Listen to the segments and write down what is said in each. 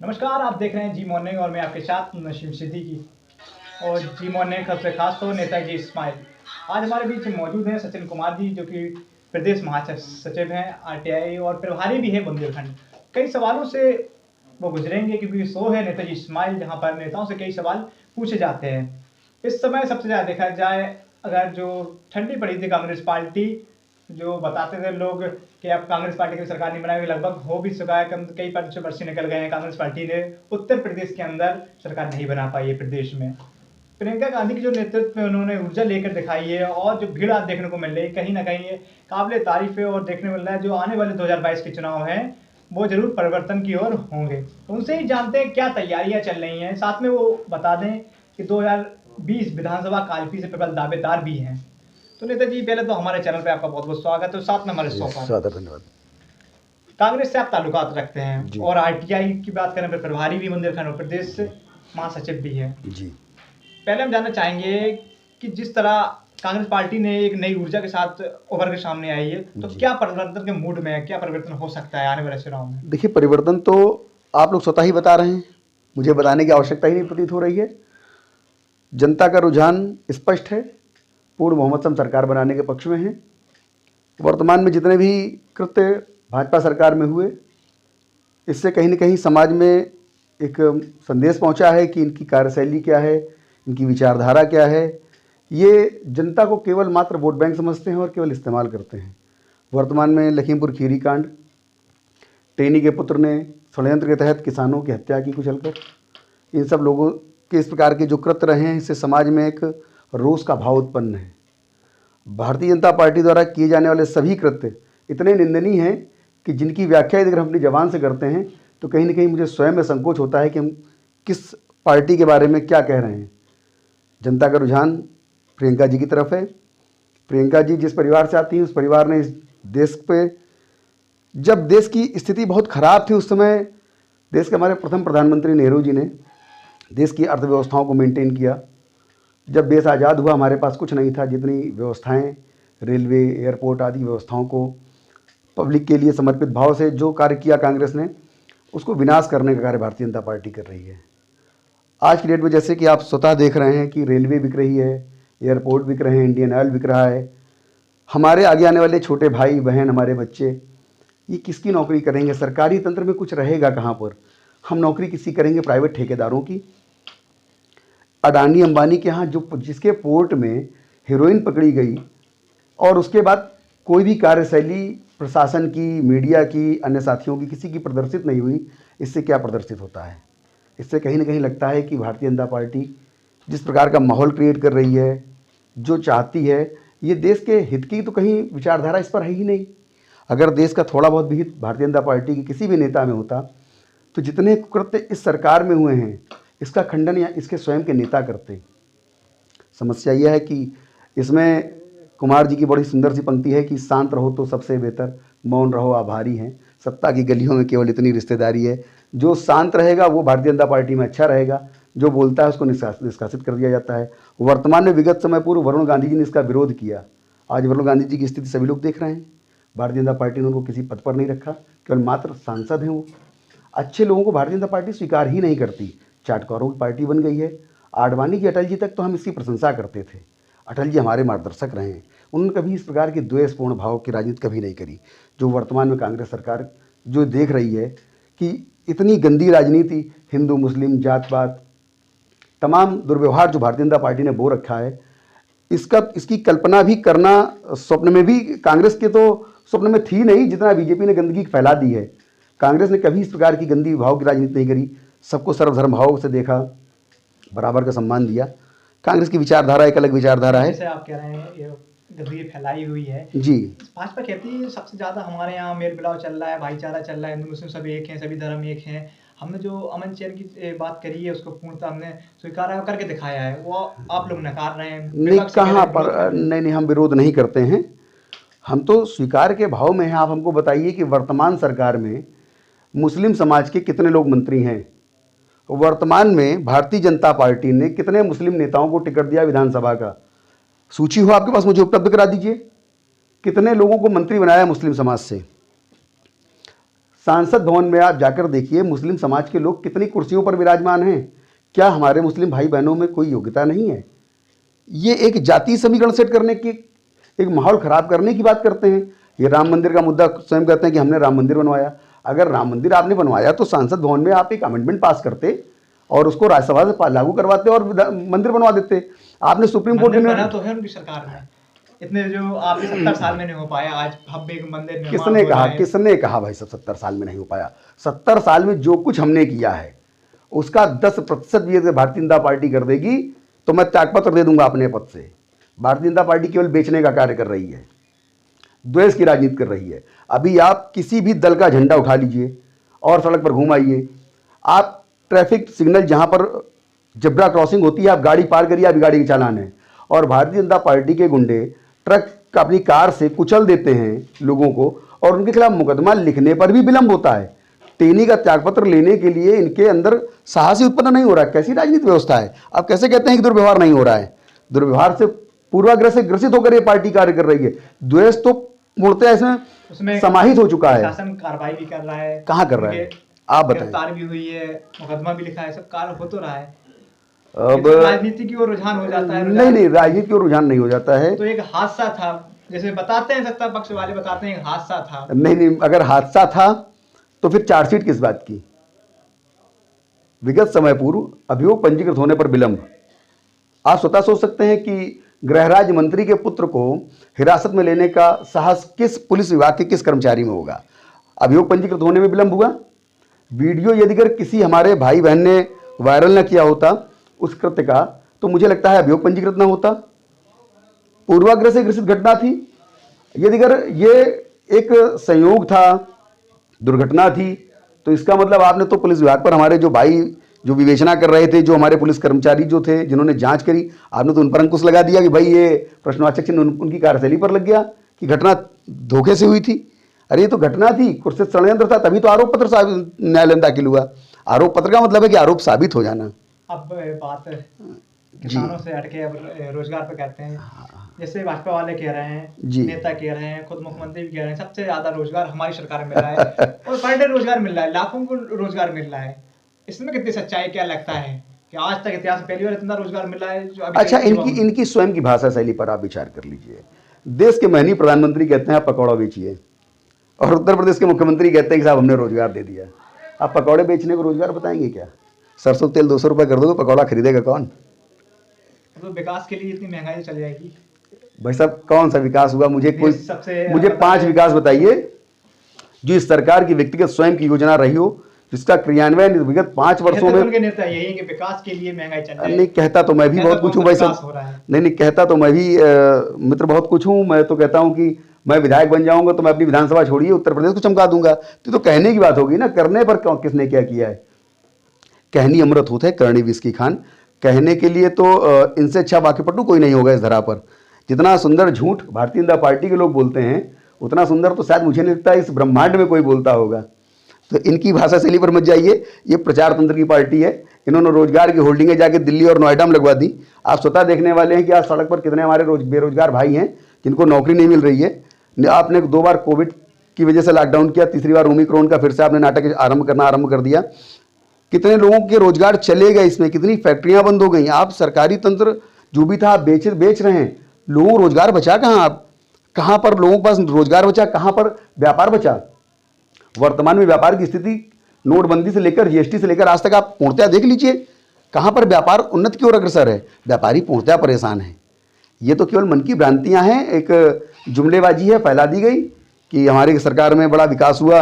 नमस्कार, आप देख रहे हैं जी मॉर्निंग और मैं आपके साथ नसीम सिद्दीकी। और जी मॉर्निंग सबसे खास तो नेताजी इस्माइल आज हमारे बीच मौजूद हैं सचिन कुमार जी, जो कि प्रदेश महासचिव हैं आरटीआई और प्रभारी भी हैं बुंदेलखंड। कई सवालों से वो गुजरेंगे क्योंकि शो है नेताजी इस्माइल, जहां पर नेताओं से कई सवाल पूछे जाते हैं। इस समय सबसे ज़्यादा देखा जाए, अगर जो ठंडी पड़ी थी कांग्रेस पार्टी, जो बताते थे लोग कि अब कांग्रेस पार्टी की सरकार नहीं बनाएगी, लगभग हो भी चुका है, कम कई पंचवर्षीय निकल गए हैं। कांग्रेस पार्टी ने उत्तर प्रदेश के अंदर सरकार नहीं बना पाई है प्रदेश में। प्रियंका गांधी के जो नेतृत्व में उन्होंने ऊर्जा लेकर दिखाई है और जो भीड़ आज देखने को मिल रही है, कहीं ना कहीं ये काबिल तारीफ है। और देखने मिल रहा है जो आने वाले 2022 के चुनाव हैं वो जरूर परिवर्तन की ओर होंगे। तो उनसे ही जानते हैं क्या तैयारियां चल रही हैं, साथ में वो बता दें कि 2020 विधानसभा कालपी से प्रबल दावेदार भी हैं। तो नेताजी, पहले तो हमारे चैनल पे आपका बहुत बहुत स्वागत है, साथ में हमारे शो पर। धन्यवाद। कांग्रेस से आप ताल्लुकात रखते हैं और आरटीआई की बात करें तो प्रभारी भी बुंदेलखंड प्रदेश से महासचिव भी है जी। पहले हम जानना चाहेंगे कि जिस तरह कांग्रेस पार्टी ने एक नई ऊर्जा के साथ उभर के सामने आई है, तो क्या परिवर्तन के मूड में है, क्या परिवर्तन हो सकता है आने वाले चुनाव में? देखिए, परिवर्तन तो आप लोग स्वतः ही बता रहे हैं, मुझे बताने की आवश्यकता ही नहीं प्रतीत हो रही है। जनता का रुझान स्पष्ट है, पूर्ण बहुमत से हम सरकार बनाने के पक्ष में हैं। वर्तमान में जितने भी कृत्य भाजपा सरकार में हुए, इससे कहीं न कहीं समाज में एक संदेश पहुंचा है कि इनकी कार्यशैली क्या है, इनकी विचारधारा क्या है। ये जनता को केवल मात्र वोट बैंक समझते हैं और केवल इस्तेमाल करते हैं। वर्तमान में लखीमपुर खीरी कांड, टेनी के पुत्र ने षड्यंत्र के तहत किसानों की हत्या की कुचलकर, इन सब लोगों के इस प्रकार के जो कृत्य रहे हैं, इससे समाज में एक रोष का भाव उत्पन्न है। भारतीय जनता पार्टी द्वारा किए जाने वाले सभी कृत्य इतने निंदनीय हैं कि जिनकी व्याख्या यदि हम अपनी जबान से करते हैं तो कहीं न कहीं मुझे स्वयं में संकोच होता है कि हम किस पार्टी के बारे में क्या कह रहे हैं। जनता का रुझान प्रियंका जी की तरफ है। प्रियंका जी जिस परिवार से आती हैं, उस परिवार ने इस देश पे, जब देश की स्थिति बहुत ख़राब थी, उस समय देश के हमारे प्रथम प्रधानमंत्री नेहरू जी ने देश की अर्थव्यवस्थाओं को मेंटेन किया। जब देश आज़ाद हुआ, हमारे पास कुछ नहीं था। जितनी व्यवस्थाएं, रेलवे, एयरपोर्ट आदि व्यवस्थाओं को पब्लिक के लिए समर्पित भाव से जो कार्य किया कांग्रेस ने, उसको विनाश करने का कार्य भारतीय जनता पार्टी कर रही है। आज की डेट में जैसे कि आप स्वतः देख रहे हैं कि रेलवे बिक रही है, एयरपोर्ट बिक रहे हैं, इंडियन ऑयल बिक रहा है। हमारे आगे आने वाले छोटे भाई बहन, हमारे बच्चे, ये किसकी नौकरी करेंगे? सरकारी तंत्र में कुछ रहेगा कहाँ पर? हम नौकरी किसी करेंगे? प्राइवेट ठेकेदारों की। अडानी अंबानी के यहाँ जो जिसके पोर्ट में हेरोइन पकड़ी गई और उसके बाद कोई भी कार्यशैली प्रशासन की, मीडिया की, अन्य साथियों की किसी की प्रदर्शित नहीं हुई, इससे क्या प्रदर्शित होता है? इससे कहीं ना कहीं लगता है कि भारतीय जनता पार्टी जिस प्रकार का माहौल क्रिएट कर रही है, जो चाहती है, ये देश के हित की तो कहीं विचारधारा इस पर है ही नहीं। अगर देश का थोड़ा बहुत भी हित भारतीय जनता पार्टी के किसी भी नेता में होता तो जितने कृत्य इस सरकार में हुए हैं, इसका खंडन या इसके स्वयं के नेता करते। समस्या यह है कि इसमें कुमार जी की बड़ी सुंदर सी पंक्ति है कि शांत रहो तो सबसे बेहतर, मौन रहो आभारी हैं। सत्ता की गलियों में केवल इतनी रिश्तेदारी है। जो शांत रहेगा वो भारतीय जनता पार्टी में अच्छा रहेगा, जो बोलता है उसको निष्कासित कर दिया जाता है। वर्तमान में विगत समय पूर्व वरुण गांधी जी ने इसका विरोध किया। आज वरुण गांधी जी की स्थिति सभी लोग देख रहे हैं। भारतीय जनता पार्टी ने उनको किसी पद पर नहीं रखा, केवल मात्र सांसद हैं वो। अच्छे लोगों को भारतीय जनता पार्टी स्वीकार ही नहीं करती, चाटकारों की पार्टी बन गई है। आडवाणी जी, अटल जी तक तो हम इसकी प्रशंसा करते थे। अटल जी हमारे मार्गदर्शक रहे हैं, उन्होंने कभी इस प्रकार की द्वेषपूर्ण भाव की राजनीति कभी नहीं करी। जो वर्तमान में कांग्रेस सरकार जो देख रही है कि इतनी गंदी राजनीति, हिंदू मुस्लिम जात पात, तमाम दुर्व्यवहार जो भारतीय जनता पार्टी ने बो रखा है, इसकी कल्पना भी करना स्वप्न में भी कांग्रेस के तो स्वप्न में थी नहीं, जितना बीजेपी ने गंदगी फैला दी है। कांग्रेस ने कभी इस प्रकार की गंदी भाव की राजनीति नहीं करी, सबको सर्वधर्म भाव से देखा, बराबर का सम्मान दिया। कांग्रेस की विचारधारा एक अलग विचारधारा है। जैसे आप कह रहे हैं ये गंदगी फैलाई हुई है जी। भाजपा कहती है सबसे ज्यादा हमारे यहाँ मेल मिलाप चल रहा है, भाईचारा चल रहा है, हिंदू मुस्लिम सब एक हैं, सभी धर्म एक हैं। हमने जो अमन चैन की बात करी है उसको पूर्णतः हमने स्वीकार करके दिखाया है, वो आप लोग नकार रहे हैं। नहीं, कहाँ पर? नहीं, हम विरोध नहीं करते हैं, हम तो स्वीकार के भाव में हैं। आप हमको बताइए कि वर्तमान सरकार में मुस्लिम समाज के कितने लोग मंत्री हैं? वर्तमान में भारतीय जनता पार्टी ने कितने मुस्लिम नेताओं को टिकट दिया विधानसभा का? सूची हो आपके पास, मुझे उपलब्ध करा दीजिए। कितने लोगों को मंत्री बनाया मुस्लिम समाज से? सांसद भवन में आप जाकर देखिए मुस्लिम समाज के लोग कितनी कुर्सियों पर विराजमान हैं। क्या हमारे मुस्लिम भाई बहनों में कोई योग्यता नहीं है? ये एक जाति समीकरण सेट करने की, एक माहौल खराब करने की बात करते हैं। ये राम मंदिर का मुद्दा स्वयं कहते हैं कि हमने राम मंदिर बनवाया। अगर राम मंदिर आपने बनवाया तो सांसद भवन में आप एक अमेंडमेंट पास करते और उसको राज्यसभा से लागू करवाते और मंदिर बनवा देते। आपने सुप्रीम कोर्ट बना तो है उनकी सरकार में, इतने जो आपके 70 साल में नहीं हो पाया, आज भव्य एक मंदिर किसने कहा भाई सब 70 साल में नहीं हो पाया? 70 साल में जो कुछ हमने किया है उसका 10% भी अगर भारतीय जनता पार्टी कर देगी तो मैं त्यागपत्र दे दूंगा अपने पद से। भारतीय जनता पार्टी केवल बेचने का कार्य कर रही है, द्वेष की राजनीति कर रही है। अभी आप किसी भी दल का झंडा उठा लीजिए और सड़क पर घूम आइए, आप ट्रैफिक सिग्नल जहां पर जेब्रा क्रॉसिंग होती है आप गाड़ी पार करिए, अभी गाड़ी का चालान है। और भारतीय जनता पार्टी के गुंडे ट्रक अपनी कार से कुचल देते हैं लोगों को और उनके खिलाफ मुकदमा लिखने पर भी विलंब होता है। टेनी का त्यागपत्र लेने के लिए इनके अंदर साहस ही उत्पन्न नहीं हो रहा है। कैसी राजनीतिक व्यवस्था है? आप कैसे कहते हैं कि दुर्व्यवहार नहीं हो रहा है? दुर्व्यवहार से पूर्वाग्रह से ग्रसित होकर ये पार्टी कार्य कर रही है। द्वेष तो मूर्तया इसमें समाहित हो चुका है। शासन कार्रवाई भी कर रहा है। कहाँ कर रहा है आप बताएं? गिरफ्तार भी हुई है, मुकदमा भी लिखा है, सब कार्य हो तो रहा है। अब राजनीति की ओर रुझान हो जाता है। नहीं, राजनीति की ओर रुझान नहीं हो जाता है। तो एक हादसा था, जैसे बताते हैं सत्ता पक्ष वाले बताते हैं एक हादसा था। नहीं, अगर हादसा था तो फिर चार्जशीट किस बात की? विगत समय पूर्व अभियोग पंजीकृत होने पर विलंब। आप स्वतः सोच सकते हैं कि गृह राज्य मंत्री के पुत्र को हिरासत में लेने का साहस किस पुलिस विभाग के किस कर्मचारी में होगा? अभियोग पंजीकृत होने में विलंब हुआ। वीडियो यदि अगर किसी हमारे भाई बहन ने वायरल न किया होता उस कृत्य का तो मुझे लगता है अभियोग पंजीकृत न होता। पूर्वाग्रह से ग्रसित घटना थी। यदि अगर ये एक संयोग था, दुर्घटना थी, तो इसका मतलब आपने तो पुलिस विभाग पर हमारे जो भाई जो विवेचना कर रहे थे, जो हमारे पुलिस कर्मचारी जो थे जिन्होंने जांच करी, आपने तो उन पर अंकुश लगा दिया कि भाई ये प्रश्नवाचक चिन्ह उनकी कार्यशैली पर लग गया कि घटना धोखे से हुई थी। अरे ये तो घटना थी, कुत्सित षड्यंत्र था, तभी तो आरोप पत्र न्यायालय में दाखिल हुआ। आरोप पत्र का मतलब है कि आरोप साबित हो जाना। अब बात किसानों से हटके अब रोजगार पे कहते हैं। जैसे भाजपा वाले कह रहे हैं, नेता कह रहे हैं, खुद मुख्यमंत्री भी कह रहे हैं सबसे ज्यादा रोजगार हमारी सरकार में मिल रहा है और पर डे रोजगार मिल रहा है, लाखों को रोजगार मिल रहा है। इसमें कितनी सच्चाई, क्या लगता है कि आज तक इतिहास में पहली बार इतना रोजगार मिल रहा है जो अभी? अच्छा, इनकी स्वयं की भाषा शैली पर आप विचार कर लीजिए। देश के माननीय प्रधानमंत्री कहते हैं आप पकौड़ा बेचिए और उत्तर प्रदेश के मुख्यमंत्री कहते हैं कि साहब हमने रोजगार दे दिया। आप पकौड़े बेचने को रोजगार बताएंगे क्या? सरसों तेल 200 रुपये कर दोगे, पकौड़ा खरीदेगा कौन? तो विकास के लिए इतनी महंगाई चल जाएगी भाई साहब, कौन सा विकास हुआ? मुझे 5 विकास बताइए जो इस सरकार की व्यक्तिगत स्वयं की योजना रही हो जिसका क्रियान्वयन विगत 5 वर्षों में। उनके नेता यही कि विकास के लिए महंगाई चल रही है। नहीं कहता तो मैं भी बहुत कुछ हूँ भाई साहब। नहीं कहता तो मैं भी मित्र बहुत कुछ हूँ। मैं तो कहता हूँ कि मैं विधायक बन जाऊंगा तो मैं अपनी विधानसभा छोड़िए उत्तर प्रदेश को चमका दूंगा। तो कहने की बात होगी ना, करने पर किसने क्या किया है? कहनी अमृत होते है, करनी विष की खान। कहने के लिए तो इनसे अच्छा वाक्यपटु कोई नहीं होगा इस धरा पर। जितना सुंदर झूठ भारतीय जनता पार्टी के लोग बोलते हैं उतना सुंदर तो शायद मुझे नहीं लगता इस ब्रह्मांड में कोई बोलता होगा। तो इनकी भाषा शैली पर मत जाइए। ये प्रचार तंत्र की पार्टी है। इन्होंने रोजगार की होल्डिंगें जाके दिल्ली और नोएडा में लगवा दी। आप स्वतः देखने वाले हैं कि आज सड़क पर कितने हमारे बेरोजगार भाई हैं जिनको नौकरी नहीं मिल रही है। आपने 2 बार कोविड की वजह से लॉकडाउन किया, तीसरी बार ओमिक्रॉन का फिर से आपने नाटक आरंभ कर दिया। कितने लोगों के रोजगार चले गए, इसमें कितनी फैक्ट्रियां बंद हो गई। आप सरकारी तंत्र जो भी था आप बेच रहे हैं। लोगों को रोजगार बचा कहाँ? आप कहाँ पर लोगों के पास रोजगार बचा, कहाँ पर व्यापार बचा? वर्तमान में व्यापार की स्थिति नोटबंदी से लेकर जीएसटी से लेकर आज तक आप पूर्णतया देख लीजिए, कहाँ पर व्यापार उन्नति की ओर अग्रसर है। व्यापारी पूर्णतया परेशान है। ये तो केवल मन की भ्रांतियां हैं, एक जुमलेबाजी है फैला दी गई कि हमारी सरकार में बड़ा विकास हुआ,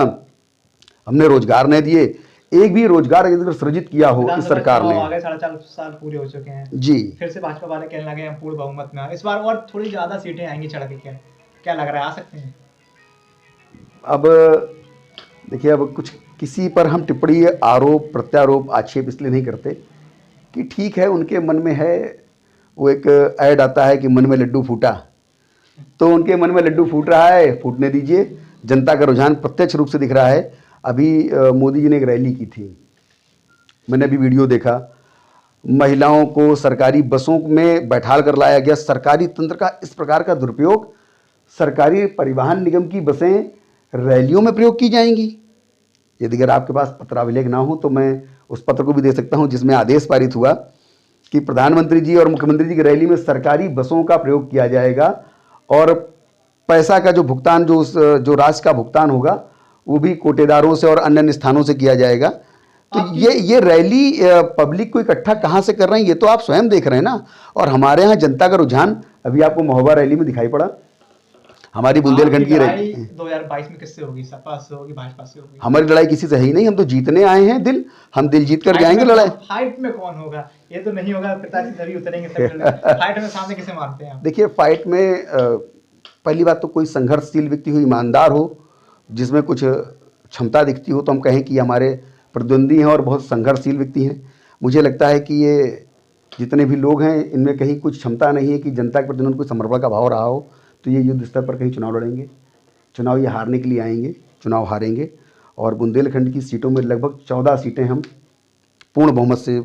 हमने रोजगार नहीं दिए। एक भी रोजगार अगर सृजित किया हो इस सरकार ने। आगे 4.5 साल पूरे हो चुके हैं जी, फिर से भाजपा वाले कहने लगे हम पूर्ण बहुमत में। इस बार और थोड़ी ज्यादा सीटें आएंगी चढ़ के, क्या लग रहा है आ सकते हैं? अब देखिए, अब कुछ किसी पर हम टिप्पणी, आरोप प्रत्यारोप आक्षेप इसलिए नहीं करते कि ठीक है उनके मन में है। वो एक ऐड आता है कि मन में लड्डू फूटा, तो उनके मन में लड्डू फूट रहा है, फूटने दीजिए। जनता का रुझान प्रत्यक्ष रूप से दिख रहा है। अभी मोदी जी ने एक रैली की थी, मैंने अभी वीडियो देखा। महिलाओं को सरकारी बसों में बैठाल कर लाया गया। सरकारी तंत्र का इस प्रकार का दुरुपयोग, सरकारी परिवहन निगम की बसें रैलियों में प्रयोग की जाएंगी। यदि अगर आपके पास पत्राभिलेख ना हो तो मैं उस पत्र को भी दे सकता हूं, जिसमें आदेश पारित हुआ कि प्रधानमंत्री जी और मुख्यमंत्री जी की रैली में सरकारी बसों का प्रयोग किया जाएगा और पैसा का जो भुगतान, जो राशि का भुगतान होगा वो भी कोटेदारों से और अन्य स्थानों से किया जाएगा। तो ये रैली पब्लिक को इकट्ठा कहाँ से कर रहे हैं ये तो आप स्वयं देख रहे हैं ना। और हमारे यहाँ जनता का रुझान अभी आपको महोबा रैली में दिखाई पड़ा। हमारी बुंदेलखंड की रैली 2022 में किससे होगी? सपा से होगी, भाजपा से होगी? हमारी लड़ाई किसी से है ही नहीं, हम तो जीतने आए हैं दिल, हम दिल जीत कर जाएंगे लड़ाई। फाइट में कौन होगा? ये तो नहीं होगा, पिताजी सभी उतरेंगे फाइट में सामने किसे मारते हैं? देखिए, फाइट में पहली बात तो कोई संघर्षशील व्यक्ति हो, ईमानदार हो, जिसमें कुछ क्षमता दिखती हो तो हम कहें कि हमारे प्रतिद्वंदी हैं और बहुत संघर्षशील व्यक्ति हैं। मुझे लगता है कि ये जितने भी लोग हैं इनमें कहीं कुछ क्षमता नहीं है कि जनता के प्रति उनको समर्पण का भाव रहा हो तो ये युद्ध स्तर पर कहीं चुनाव लड़ेंगे। चुनाव ये हारने के लिए आएंगे, चुनाव हारेंगे। और बुंदेलखंड की सीटों में लगभग 14 सीटें हम पूर्ण बहुमत से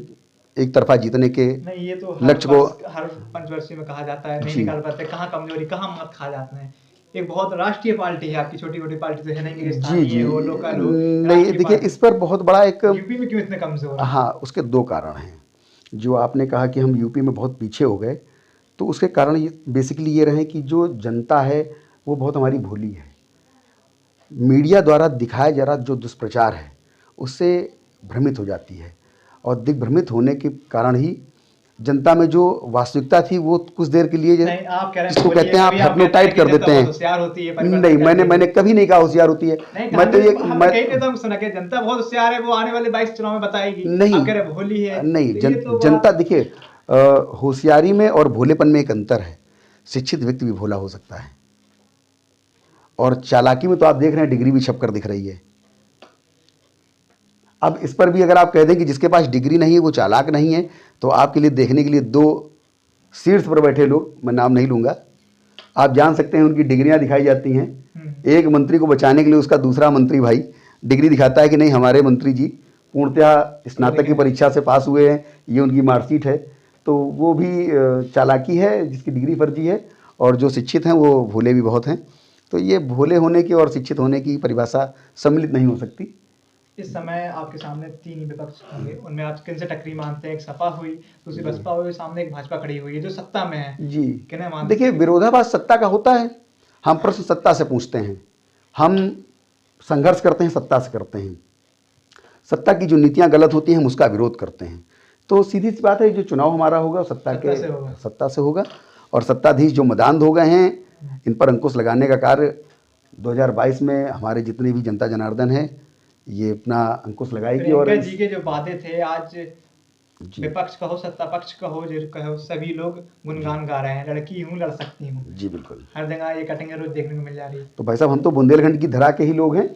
एक तरफा जीतने के नहीं, ये तो लक्ष्य को हर पंचवर्षीय में कहा जाता है, नहीं निकाल पाते, कहाँ कमजोरी, कहाँ मत खा जाते हैं। एक बहुत राष्ट्रीय पार्टी है आपकी, छोटी छोटी पार्टी तो है नहीं कि स्थानीय हो, लोकल हो। नहीं, देखिए इस पर बहुत बड़ा एक यूपी में क्यों इतने कमजोर? हाँ, उसके 2 कारण हैं। जो आपने कहा कि हम यूपी में बहुत पीछे हो गए, तो उसके कारण ये बेसिकली ये रहे कि जो जनता है वो बहुत हमारी भोली है। मीडिया द्वारा दिखाया जा रहा जो दुष्प्रचार है उससे भ्रमित हो जाती है और दिग्भ्रमित होने के कारण ही जनता में जो वास्तविकता थी वो कुछ देर के लिए इसको कहते हैं आप हिप्नोटाइज कर देते हैं। नहीं, मैंने कभी नहीं कहा होशियार होती है। मैं तो ये सुना कि जनता बहुत होशियार है, वो आने वाले 22 चुनाव में बताएगी। नहीं, भोली है। नहीं, जनता देखिए, होशियारी में और भोलेपन में एक अंतर है। शिक्षित व्यक्ति भी भोला हो सकता है और चालाकी में तो आप देख रहे हैं डिग्री भी छपकर दिख रही है। अब इस पर भी अगर आप कह दें कि जिसके पास डिग्री नहीं है वो चालाक नहीं है, तो आपके लिए देखने के लिए 2 शीर्ष पर बैठे लोग, मैं नाम नहीं लूँगा, आप जान सकते हैं उनकी डिग्रियां दिखाई जाती हैं। एक मंत्री को बचाने के लिए उसका दूसरा मंत्री भाई डिग्री दिखाता है कि नहीं हमारे मंत्री जी पूर्णतः स्नातक की परीक्षा से पास हुए हैं, ये उनकी मार्कशीट है। तो वो भी चालाकी है जिसकी डिग्री फर्जी है, और जो शिक्षित हैं वो भोले भी बहुत हैं। तो ये भोले होने की और शिक्षित होने की परिभाषा सम्मिलित नहीं हो सकती। इस समय आपके सामने 3 ही विपक्ष होंगे, उनमें आप किन से टक्करी मानते हैं? एक सपा हुई, दूसरी बसपा हुई, सामने एक भाजपा खड़ी हुई है जो सत्ता में है जी। किन्हें मानते? देखिए, विरोधाभास सत्ता का होता है। हम प्रश्न सत्ता से पूछते हैं, हम संघर्ष करते हैं, सत्ता से करते हैं। सत्ता की जो नीतियां गलत होती हैं हम उसका विरोध करते हैं। तो सीधी सी बात है, जो चुनाव हमारा होगा सत्ता से होगा और सत्ताधीश जो मदान्ध हो गए हैं इन पर अंकुश लगाने का कार्य 2022 में हमारे जितने भी जनता जनार्दन है ये अपना अंकुश लगाएगी। और जी के जो वादे थे, आज विपक्ष कहो सत्ता पक्ष कहो सभी लोग गुणगान गा रहे हैं, लड़की हूँ लड़ सकती हूँ। जी बिल्कुल, हर जगह ये कटिंग रोज देखने को मिल जा रही है। तो भाई साहब, हम तो बुंदेलखंड की धरा के ही लोग हैं।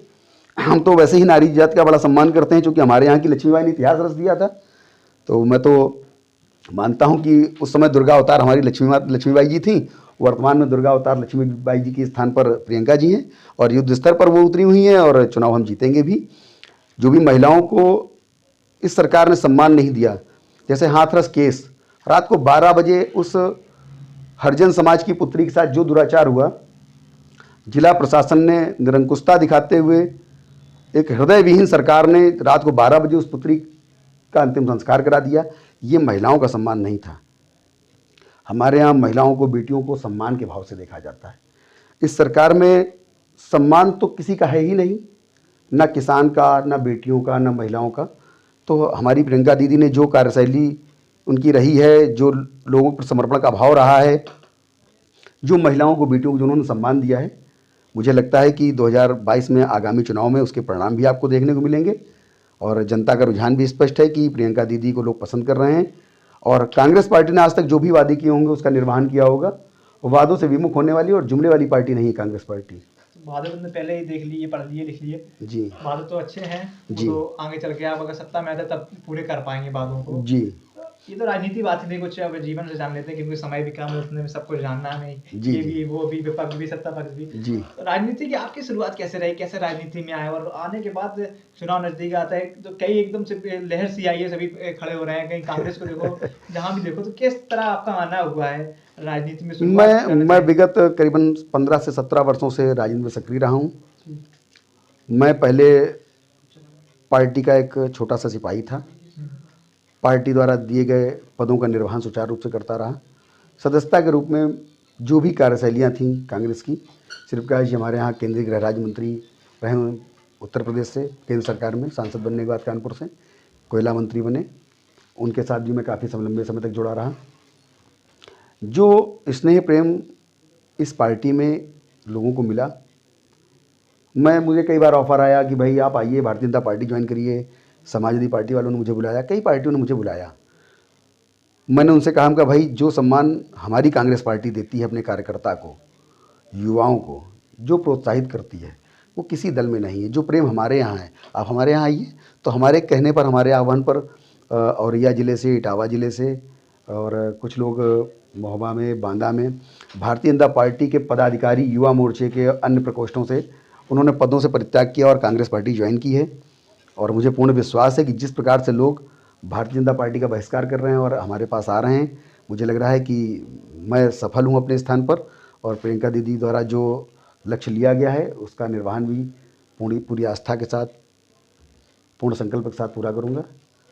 हम तो वैसे ही नारी जाति का बड़ा सम्मान करते हैं, क्योंकि हमारे यहाँ की लक्ष्मीबाई ने इतिहास रच दिया था। तो मैं तो मानता हूँ कि उस समय दुर्गा अवतार हमारी लक्ष्मीबाई जी थी, वर्तमान में दुर्गा अवतार लक्ष्मीबाई जी के स्थान पर प्रियंका जी हैं और युद्ध स्तर पर वो उतरी हुई हैं और चुनाव हम जीतेंगे भी। जो भी महिलाओं को इस सरकार ने सम्मान नहीं दिया, जैसे हाथरस केस, रात को 12 बजे उस हरिजन समाज की पुत्री के साथ जो दुराचार हुआ, जिला प्रशासन ने निरंकुशता दिखाते हुए एक हृदय विहीन सरकार ने रात को 12 बजे उस पुत्री का अंतिम संस्कार करा दिया। ये महिलाओं का सम्मान नहीं था। हमारे यहाँ महिलाओं को, बेटियों को सम्मान के भाव से देखा जाता है। इस सरकार में सम्मान तो किसी का है ही नहीं, ना किसान का, ना बेटियों का, ना महिलाओं का। तो हमारी प्रियंका दीदी ने जो कार्यशैली उनकी रही है, जो लोगों पर समर्पण का भाव रहा है, जो महिलाओं को, बेटियों को जो उन्होंने सम्मान दिया है, मुझे लगता है कि 2022 में आगामी चुनाव में उसके परिणाम भी आपको देखने को मिलेंगे। और जनता का रुझान भी स्पष्ट है कि प्रियंका दीदी को लोग पसंद कर रहे हैं। और कांग्रेस पार्टी ने आज तक जो भी वादे किए होंगे उसका निर्वहन किया होगा। वादों से विमुख होने वाली और जुमले वाली पार्टी नहीं है कांग्रेस पार्टी। वादे तुमने पहले ही देख लिए, पढ़ लिए, लिख लिए जी। वादे तो अच्छे हैं जी। तो आगे चल के आप अगर सत्ता में आते तब पूरे कर पाएंगे वादों को जी। ये तो राजनीति बात ही नहीं, कुछ अब जीवन से जान लेते हैं क्योंकि समय भी कम है, उतने में सब कुछ जानना नहीं। ये भी, वो भी, विपक्ष भी, सत्ता पक्ष भी। जी। तो राजनीति की आपकी शुरुआत कैसे रही, कैसे राजनीति में आए और आने के बाद चुनाव नजदीक आता है तो कई एकदम से लहर सी आई है, सभी खड़े हो रहे हैं, कहीं कांग्रेस को देखो, जहाँ भी देखो, तो किस तरह आपका आना हुआ है राजनीति में? मैं विगत करीबन 15 से 17 वर्षों से राजनीति में सक्रिय रहा हूँ। मैं पहले पार्टी का एक छोटा सा सिपाही था। पार्टी द्वारा दिए गए पदों का निर्वहन सुचारू रूप से करता रहा। सदस्यता के रूप में जो भी कार्यशैलियाँ थीं कांग्रेस की, श्री प्रकाश जी हमारे यहाँ केंद्रीय गृह राज्य मंत्री रहे हैं उत्तर प्रदेश से, केंद्र सरकार में सांसद बनने के बाद कानपुर से कोयला मंत्री बने, उनके साथ भी मैं काफ़ी लंबे समय तक जुड़ा रहा। जो स्नेह प्रेम इस पार्टी में लोगों को मिला, मुझे कई बार ऑफर आया कि भाई आप आइए भारतीय जनता पार्टी ज्वाइन करिए, समाजवादी पार्टी वालों ने मुझे बुलाया, कई पार्टियों ने मुझे बुलाया। मैंने उनसे कहा कि भाई जो सम्मान हमारी कांग्रेस पार्टी देती है अपने कार्यकर्ता को, युवाओं को, जो प्रोत्साहित करती है, वो किसी दल में नहीं है। जो प्रेम हमारे यहाँ है, आप हमारे यहाँ आइए। तो हमारे कहने पर, हमारे आह्वान पर औरैया ज़िले से, इटावा ज़िले से और कुछ लोग महोबा में, बांदा में भारतीय जनता पार्टी के पदाधिकारी, युवा मोर्चे के अन्य प्रकोष्ठों से उन्होंने पदों से परित्याग किया और कांग्रेस पार्टी ज्वाइन की है। और मुझे पूर्ण विश्वास है कि जिस प्रकार से लोग भारतीय जनता पार्टी का बहिष्कार कर रहे हैं और हमारे पास आ रहे हैं, मुझे लग रहा है कि मैं सफल हूं अपने स्थान पर, और प्रियंका दीदी द्वारा जो लक्ष्य लिया गया है उसका निर्वहन भी पूरी आस्था के साथ, पूर्ण संकल्प के साथ पूरा करूंगा।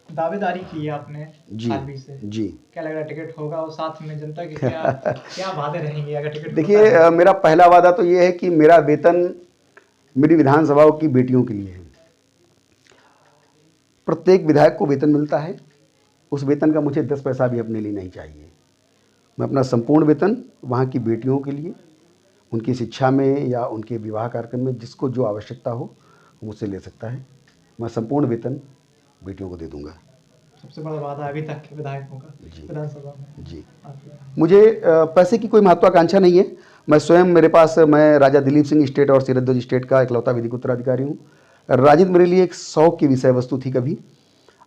दावेदारी की है आपने जी आरबी से, जी। क्या लग रहा है टिकट होगा? और साथ में जनता के क्या क्या वादे रहेंगे अगर टिकट? देखिए, मेरा पहला वादा तो ये है कि मेरा वेतन मेरी विधानसभाओं की बेटियों के लिए है। प्रत्येक विधायक को वेतन मिलता है, उस वेतन का मुझे 10 पैसा भी अपने लिए नहीं चाहिए। मैं अपना संपूर्ण वेतन वहाँ की बेटियों के लिए, उनकी शिक्षा में या उनके विवाह कार्यक्रम में जिसको जो आवश्यकता हो मुझसे ले सकता है। मैं संपूर्ण वेतन बेटियों को दे दूंगा। सबसे बड़ा वादा अभी तक के विधायकों का विधानसभा में? जी, मुझे पैसे की कोई महत्वाकांक्षा नहीं है। मैं स्वयं, मेरे पास, मैं राजा दिलीप सिंह स्टेट और सिरध्वज स्टेट का इकलौता विधिक उत्तराधिकारी हूँ। राजनीति मेरे लिए एक शौक की विषय वस्तु थी कभी।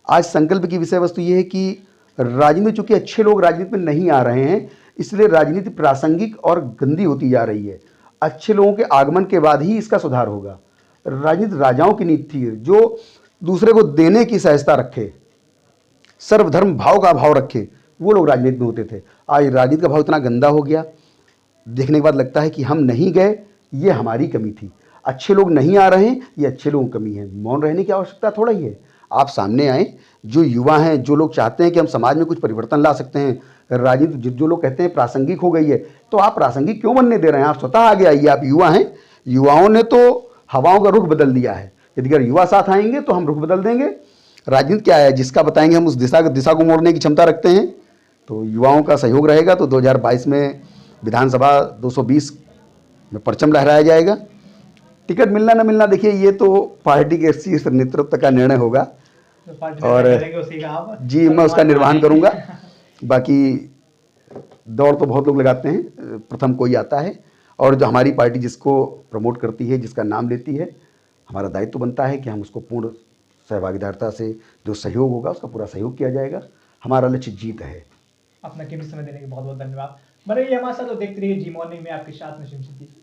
आज संकल्प की विषय वस्तु ये है कि राजनीति में चूंकि अच्छे लोग राजनीति में नहीं आ रहे हैं, इसलिए राजनीति प्रासंगिक और गंदी होती जा रही है। अच्छे लोगों के आगमन के बाद ही इसका सुधार होगा। राजनीति राजाओं की नीति थी जो दूसरे को देने की सहजता रखे, सर्वधर्म भाव का भाव रखे, वो लोग राजनीति में होते थे। आज राजनीति का भाव इतना गंदा हो गया, देखने के बाद लगता है कि हम नहीं गए, ये हमारी कमी थी। अच्छे लोग नहीं आ रहे हैं, ये अच्छे लोगों की कमी है। मौन रहने की आवश्यकता थोड़ा ही है। आप सामने आए, जो युवा हैं, जो लोग चाहते हैं कि हम समाज में कुछ परिवर्तन ला सकते हैं, राजनीति जो लोग कहते हैं प्रासंगिक हो गई है, तो आप प्रासंगिक क्यों बनने दे रहे हैं? आप स्वतः आगे आइए। आप युवा हैं, युवाओं ने तो हवाओं का रुख बदल दिया है। यदि अगर युवा साथ आएंगे तो हम रुख बदल देंगे। राजनीति क्या है? जिसका बताएंगे हम उस दिशा को मोड़ने की क्षमता रखते हैं। तो युवाओं का सहयोग रहेगा तो 2022 में विधानसभा 220 में परचम लहराया जाएगा। टिकट मिलना न मिलना, देखिए ये तो पार्टी के शीर्ष नेतृत्व का निर्णय होगा। और जी, मैं उसका निर्वहन करूंगा। बाकी दौड़ तो बहुत लोग लगाते हैं, प्रथम कोई आता है। और जो हमारी पार्टी जिसको प्रमोट करती है, जिसका नाम लेती है, हमारा दायित्व बनता है कि हम उसको पूर्ण सहभागिता से जो सहयोग होगा उसका पूरा सहयोग किया जाएगा। हमारा लक्ष्य जीत है। अपना कीमती समय देने के बहुत बहुत धन्यवाद। बने रहिए हमारे साथ और देखते रहिए जी मॉर्निंग में आपके साथ नसीम सिद्दीकी।